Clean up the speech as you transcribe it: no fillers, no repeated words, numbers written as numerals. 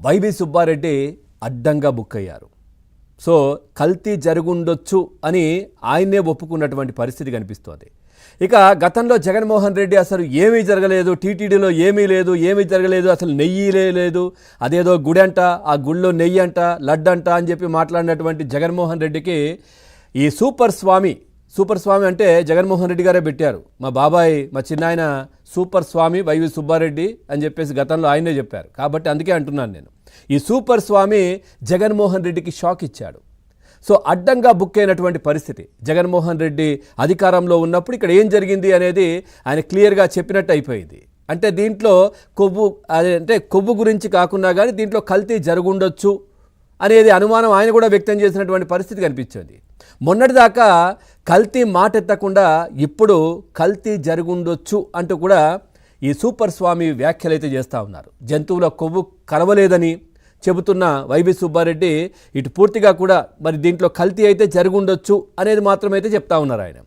YV Subbareddy అడ్డంగా book అయ్యారు. So కల్తీ జరుగుండొచ్చు అని ఆయన్నే ఒప్పుకున్నటువంటి పరిస్థితి కనిపిస్తోంది. ఇక గతంలో జగన్మోహన్ రెడ్డి అసలు ఏమీ జరగలేదు, టీటీడీలో ఏమీ లేదు, ఏమీ జరగలేదు, అసలు నెయ్యి లేదు, అదేదో గుడి అంట, ఆ గుళ్ళో నెయ్యి అంట, లడ్డు అంట అని చెప్పి మాట్లాడినటువంటి జగన్మోహన్ రెడ్డికి ఈ సూపర్ స్వామి అంటే జగన్మోహన్ రెడ్డి గారే పెట్టారు. మా బాబాయ్, మా చిన్నాయన సూపర్ స్వామి వైవి సుబ్బారెడ్డి అని చెప్పేసి గతంలో ఆయనే చెప్పారు. కాబట్టి అందుకే అంటున్నాను నేను, ఈ సూపర్ స్వామి జగన్మోహన్ రెడ్డికి షాక్ ఇచ్చాడు. సో అడ్డంగా బుక్ అయినటువంటి పరిస్థితి. జగన్మోహన్ రెడ్డి అధికారంలో ఉన్నప్పుడు ఇక్కడ ఏం జరిగింది అనేది ఆయన క్లియర్గా చెప్పినట్టు అయిపోయింది. అంటే దీంట్లో కొవ్వు గురించి కాకుండా కానీ దీంట్లో కల్తీ జరుగుండొచ్చు అనేది అనుమానం ఆయన కూడా వ్యక్తం చేసినటువంటి పరిస్థితి కనిపించింది. మొన్నటిదాకా కల్తీ మాట ఎత్తకుండా ఇప్పుడు కల్తీ జరుగుండొచ్చు అంటూ కూడా ఈ సూపర్ స్వామి వ్యాఖ్యలు అయితే చేస్తూ ఉన్నారు. జంతువుల కొవ్వు కలవలేదని చెబుతున్న వైవి సుబ్బారెడ్డి ఇటు పూర్తిగా కూడా మరి దీంట్లో కల్తీ అయితే జరుగుండొచ్చు అనేది మాత్రమైతే చెప్తా ఉన్నారు ఆయన.